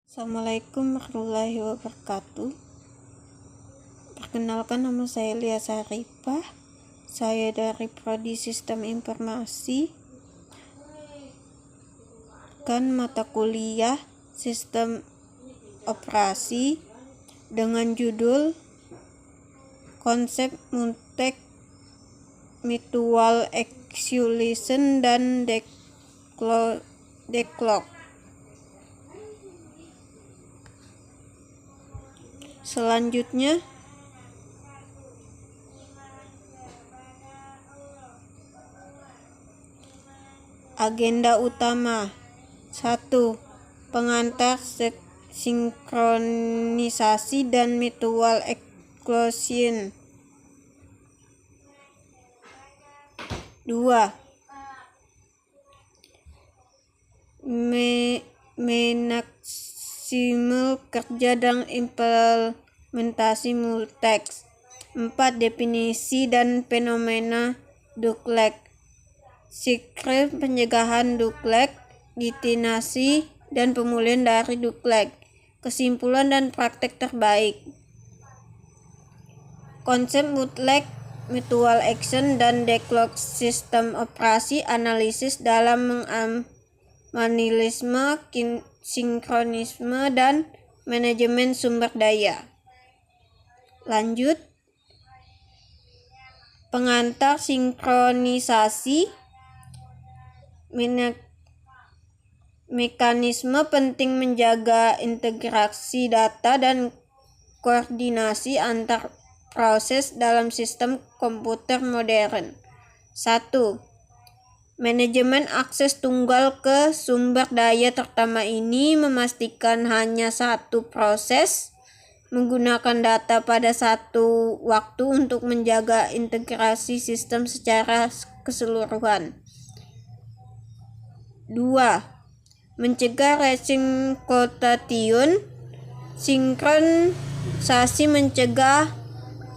Assalamualaikum warahmatullahi wabarakatuh. Perkenalkan, nama saya Lia Saripah. Saya dari Prodi Sistem Informasi. Mata kuliah Sistem Operasi dengan judul Konsep Multek, Mutual Exclusion dan Deadlock. Selanjutnya, agenda utama 1. Pengantar sinkronisasi dan mutual exclusion. 2. Manajemen kerja dan implementasi multeks. 4. Definisi dan fenomena deadlock. Sikap pencegahan deadlock, mitigasi dan pemulihan dari deadlock. Kesimpulan dan praktek terbaik. Konsep multek, mutual action dan deadlock sistem operasi analisis dalam menganalisme, sinkronisme dan manajemen sumber daya. Lanjut, pengantar sinkronisasi. Mekanisme penting menjaga integrasi data dan koordinasi antar proses dalam sistem komputer modern. 1. Manajemen akses tunggal ke sumber daya terutama ini memastikan hanya satu proses menggunakan data pada satu waktu untuk menjaga integrasi sistem secara keseluruhan. 2. Mencegah resynchronization. Sinkronisasi mencegah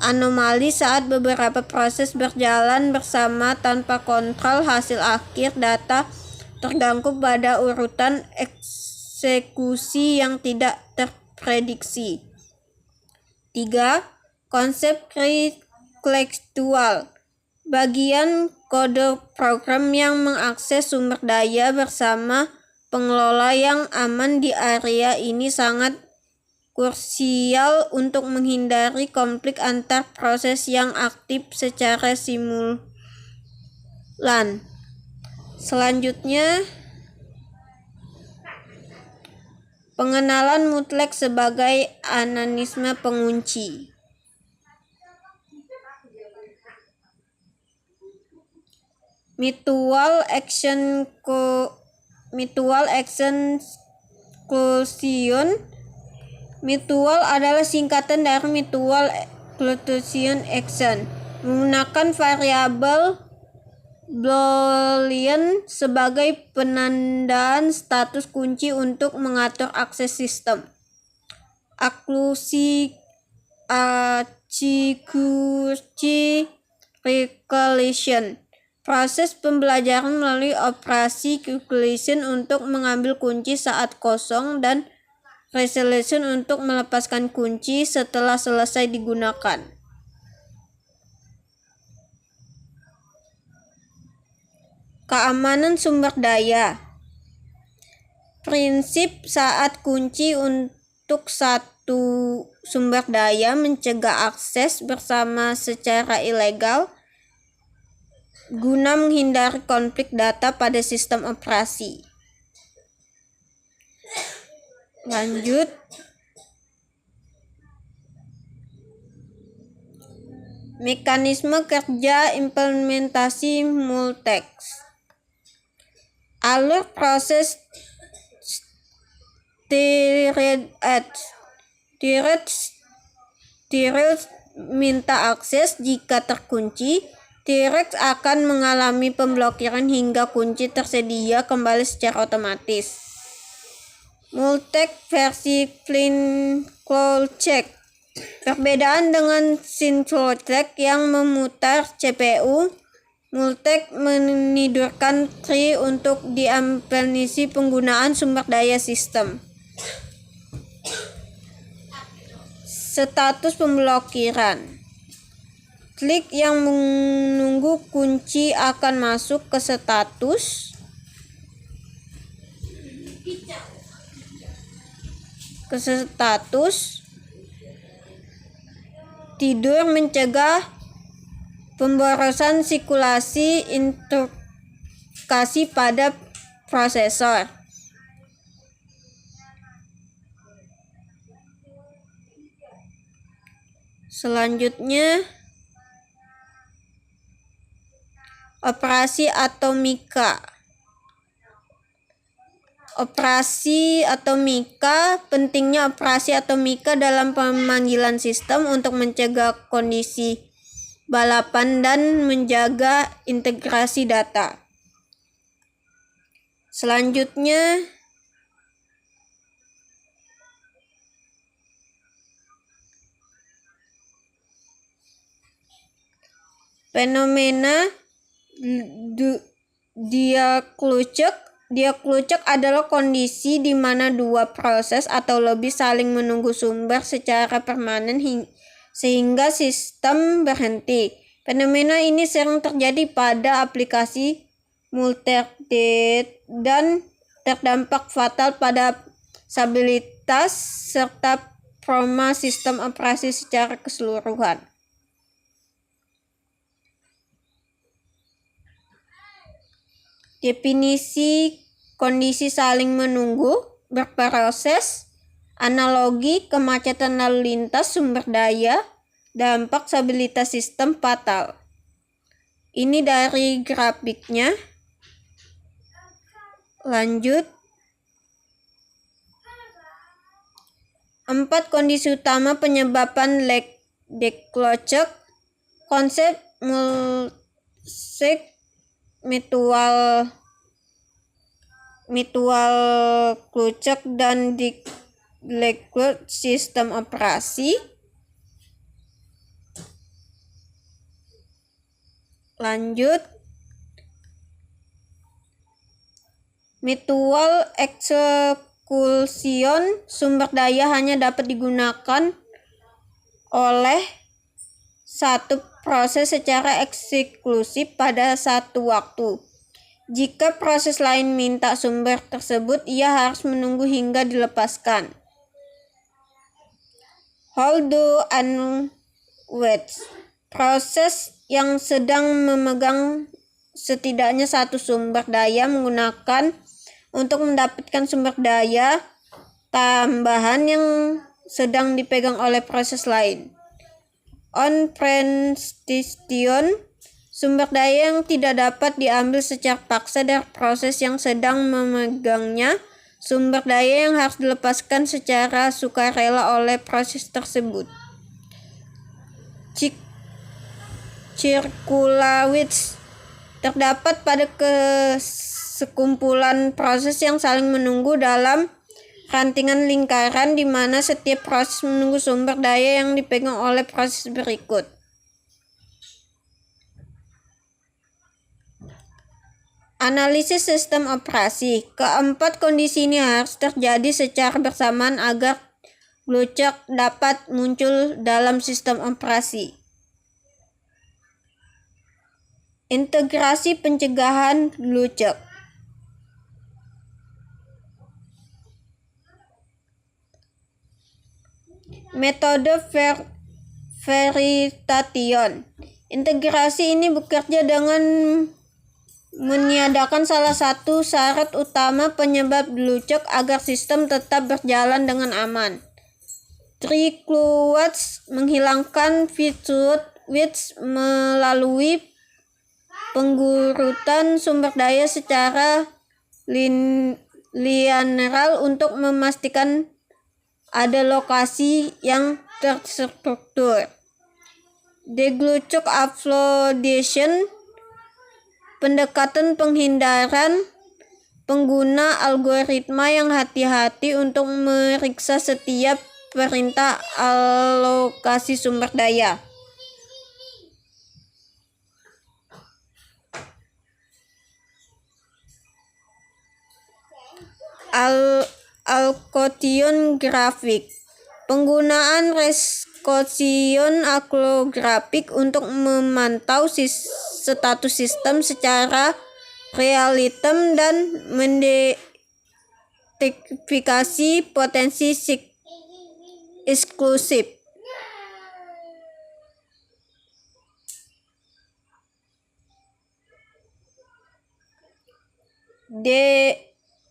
anomali saat beberapa proses berjalan bersama tanpa kontrol hasil akhir data terganggu pada urutan eksekusi yang tidak terprediksi. 3. Konsep kontekstual. Bagian kode program yang mengakses sumber daya bersama pengelola yang aman di area ini sangat krusial untuk menghindari konflik antar proses yang aktif secara simulan. Selanjutnya, pengenalan multek sebagai analisme pengunci. Mutual exclusion. Mutual adalah singkatan dari mutual exclusion action. Menggunakan variabel Boolean sebagai penandaan status kunci untuk mengatur akses sistem. Eksklusi recalculation. Proses pembelajaran melalui operasi calculation untuk mengambil kunci saat kosong dan resolution untuk melepaskan kunci setelah selesai digunakan. Keamanan sumber daya. Prinsip saat kunci untuk satu sumber daya mencegah akses bersama secara ilegal guna menghindari konflik data pada sistem operasi. Lanjut, mekanisme kerja implementasi multeks. Alur proses T-Rex minta akses. Jika terkunci, T-Rex akan mengalami pemblokiran hingga kunci tersedia kembali secara otomatis. Multek versi clean cloud check. Perbedaan dengan synchro check yang memutar CPU, multek menidurkan tree untuk diimplementasi penggunaan sumber daya sistem. Status pemblokiran. Klik yang menunggu kunci akan masuk ke status. Tidur mencegah pemborosan sirkulasi instruksi pada prosesor. Selanjutnya, operasi atomika. Pentingnya operasi atomika dalam pemanggilan sistem untuk mencegah kondisi balapan dan menjaga integrasi data. Selanjutnya, fenomena diaklucek adalah kondisi di mana dua proses atau lebih saling menunggu sumber secara permanen sehingga sistem berhenti. Fenomena ini sering terjadi pada aplikasi multithread dan terdampak fatal pada stabilitas serta performa sistem operasi secara keseluruhan. Definisi kondisi saling menunggu berproses, analogi kemacetan lalu lintas sumber daya, dampak stabilitas sistem fatal. Ini dari grafiknya. Lanjut. 4 kondisi utama penyebaban dekloncek. Konsep mutual klucek dan dekloncek sistem operasi. Lanjut. Mutual exclusion, sumber daya hanya dapat digunakan oleh satu proses secara eksklusif pada satu waktu. Jika proses lain minta sumber tersebut, ia harus menunggu hingga dilepaskan. Hold and wait. Proses yang sedang memegang setidaknya satu sumber daya menggunakan untuk mendapatkan sumber daya tambahan yang sedang dipegang oleh proses lain. On-prestation, sumber daya yang tidak dapat diambil secara paksa dari proses yang sedang memegangnya, sumber daya yang harus dilepaskan secara sukarela oleh proses tersebut. Circular terdapat pada sekumpulan proses yang saling menunggu dalam rantingan lingkaran di mana setiap proses menunggu sumber daya yang dipegang oleh proses berikut. Analisis sistem operasi. Keempat kondisi ini harus terjadi secara bersamaan agar klucek dapat muncul dalam sistem operasi. Integrasi pencegahan klucek. Metode verification. Integrasi ini bekerja dengan meniadakan salah satu syarat utama penyebab klucek agar sistem tetap berjalan dengan aman. Triclucek menghilangkan feature which melalui penggurutan sumber daya secara linear untuk memastikan ada lokasi yang terstruktur. Deglucek offloadation, pendekatan penghindaran pengguna algoritma yang hati-hati untuk meriksa setiap perintah alokasi sumber daya. Allocation grafik, Penggunaan resolution akrografik untuk memantau status sistem secara real-time dan mendeteksi potensi eksklusif.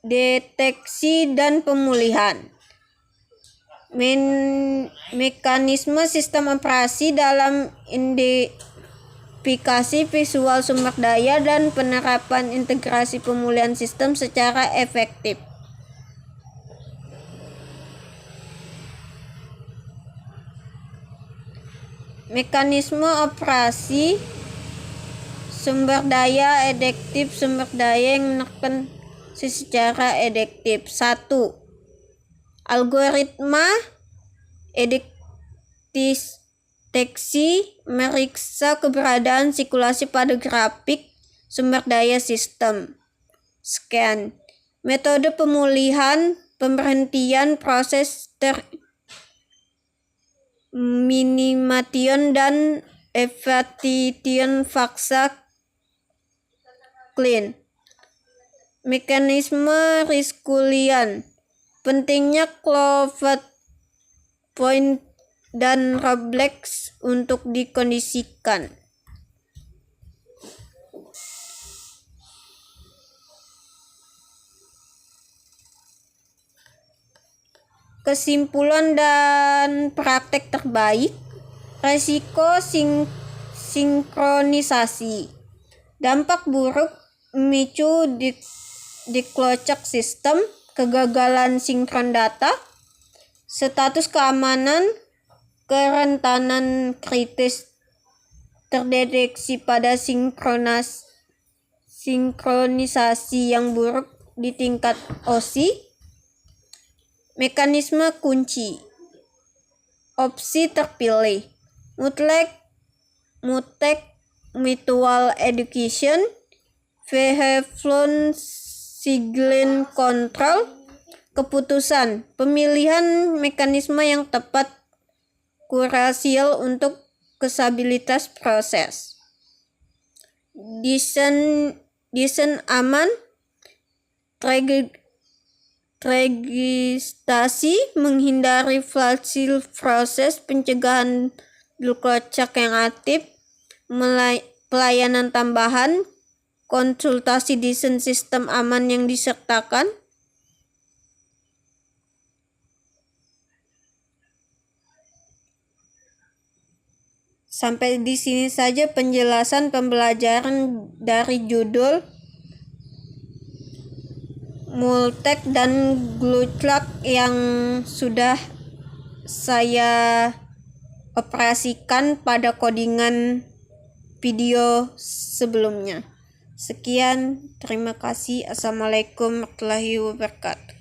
Deteksi dan pemulihan. Mekanisme sistem operasi dalam identifikasi visual sumber daya dan penerapan integrasi pemulihan sistem secara efektif. Mekanisme operasi sumber daya adaptif, sumber daya yang menekan secara adaptif. 1. Algoritma deteksi meriksa keberadaan sirkulasi pada grafik sumber daya sistem. Scan. Metode pemulihan, pemberhentian proses minimation dan evaluation faksa clean. Mekanisme resolution. Pentingnya closed point dan rollbacks untuk dikondisikan. Kesimpulan dan praktek terbaik. Resiko sinkronisasi. Dampak buruk memicu diklocek sistem, kegagalan sinkron data, status keamanan, kerentanan kritis terdeteksi pada sinkronisasi yang buruk di tingkat OSI. Mekanisme kunci. Opsi terpilih. Mutual education, behavioral signaling control. Keputusan. Pemilihan mekanisme yang tepat krusial untuk stabilitas proses. Desain aman. Registrasi, menghindari fragile proses, pencegahan diklocek yang aktif, pelayanan tambahan, konsultasi desain sistem aman yang disertakan. Sampai di sini saja penjelasan pembelajaran dari judul Multek dan Gluclak yang sudah saya operasikan pada codingan video sebelumnya. Sekian, terima kasih. Assalamualaikum warahmatullahi wabarakatuh.